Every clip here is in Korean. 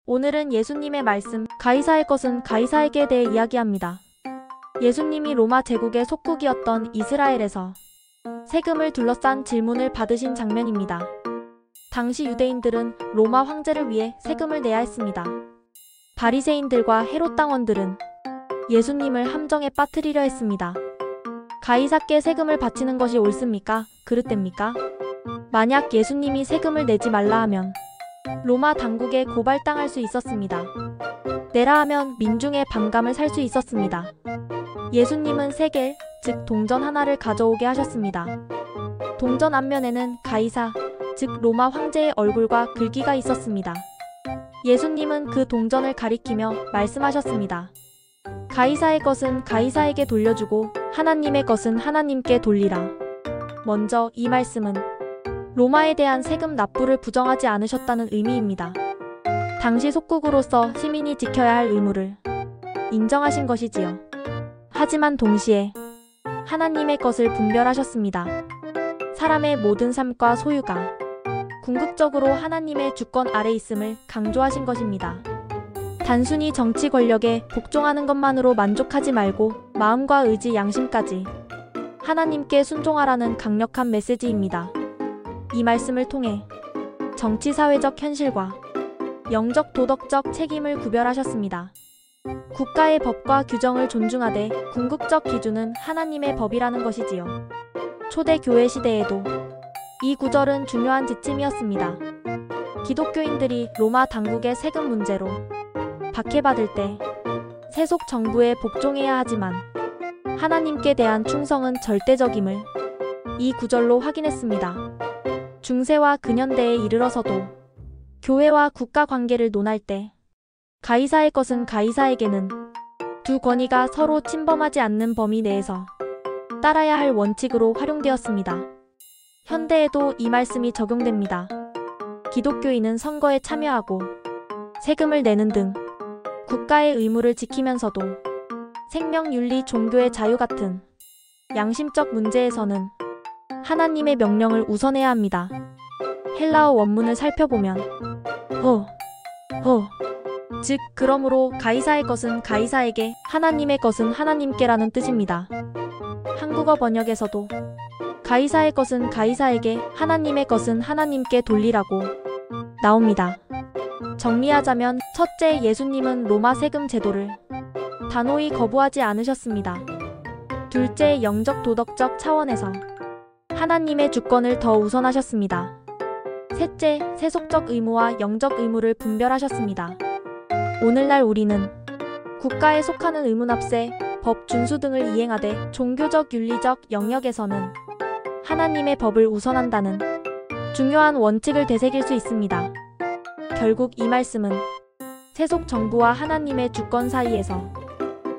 오늘은 예수님의 말씀, 가이사의 것은 가이사에게에 대해 이야기합니다. 예수님이 로마 제국의 속국이었던 이스라엘에서 세금을 둘러싼 질문을 받으신 장면입니다. 당시 유대인들은 로마 황제를 위해 세금을 내야 했습니다. 바리새인들과 헤롯 당원들은 예수님을 함정에 빠뜨리려 했습니다. 가이사께 세금을 바치는 것이 옳습니까? 그릇됩니까? 만약 예수님이 세금을 내지 말라 하면 로마 당국에 고발당할 수 있었습니다. 내라 하면 민중의 반감을 살 수 있었습니다. 예수님은 세겔, 즉 동전 하나를 가져오게 하셨습니다. 동전 앞면에는 가이사, 즉 로마 황제의 얼굴과 글귀가 있었습니다. 예수님은 그 동전을 가리키며 말씀하셨습니다. 가이사의 것은 가이사에게 돌려주고 하나님의 것은 하나님께 돌리라. 먼저 이 말씀은 로마에 대한 세금 납부를 부정하지 않으셨다는 의미입니다. 당시 속국으로서 시민이 지켜야 할 의무를 인정하신 것이지요. 하지만 동시에 하나님의 것을 분별하셨습니다. 사람의 모든 삶과 소유가 궁극적으로 하나님의 주권 아래 있음을 강조하신 것입니다. 단순히 정치 권력에 복종하는 것만으로 만족하지 말고 마음과 의지, 양심까지 하나님께 순종하라는 강력한 메시지입니다. 이 말씀을 통해 정치 사회적 현실과 영적 도덕적 책임을 구별하셨습니다. 국가의 법과 규정을 존중하되 궁극적 기준은 하나님의 법이라는 것이지요. 초대 교회 시대에도 이 구절은 중요한 지침이었습니다. 기독교인들이 로마 당국의 세금 문제로 박해받을 때 세속 정부에 복종해야 하지만 하나님께 대한 충성은 절대적임을 이 구절로 확인했습니다. 중세와 근현대에 이르러서도 교회와 국가 관계를 논할 때 가이사의 것은 가이사에게는 두 권위가 서로 침범하지 않는 범위 내에서 따라야 할 원칙으로 활용되었습니다. 현대에도 이 말씀이 적용됩니다. 기독교인은 선거에 참여하고 세금을 내는 등 국가의 의무를 지키면서도 생명, 윤리, 종교의 자유 같은 양심적 문제에서는 하나님의 명령을 우선해야 합니다. 헬라어 원문을 살펴보면 즉 그러므로 가이사의 것은 가이사에게, 하나님의 것은 하나님께라는 뜻입니다. 한국어 번역에서도 가이사의 것은 가이사에게, 하나님의 것은 하나님께 돌리라고 나옵니다. 정리하자면 첫째, 예수님은 로마 세금 제도를 단호히 거부하지 않으셨습니다. 둘째, 영적 도덕적 차원에서 하나님의 주권을 더 우선하셨습니다. 셋째, 세속적 의무와 영적 의무를 분별하셨습니다. 오늘날 우리는 국가에 속하는 의무납세, 법 준수 등을 이행하되 종교적 윤리적 영역에서는 하나님의 법을 우선한다는 중요한 원칙을 되새길 수 있습니다. 결국 이 말씀은 세속 정부와 하나님의 주권 사이에서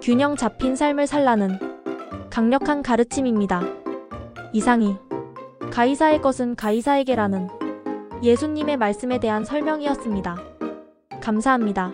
균형 잡힌 삶을 살라는 강력한 가르침입니다. 이상이 가이사의 것은 가이사에게라는 예수님의 말씀에 대한 설명이었습니다. 감사합니다.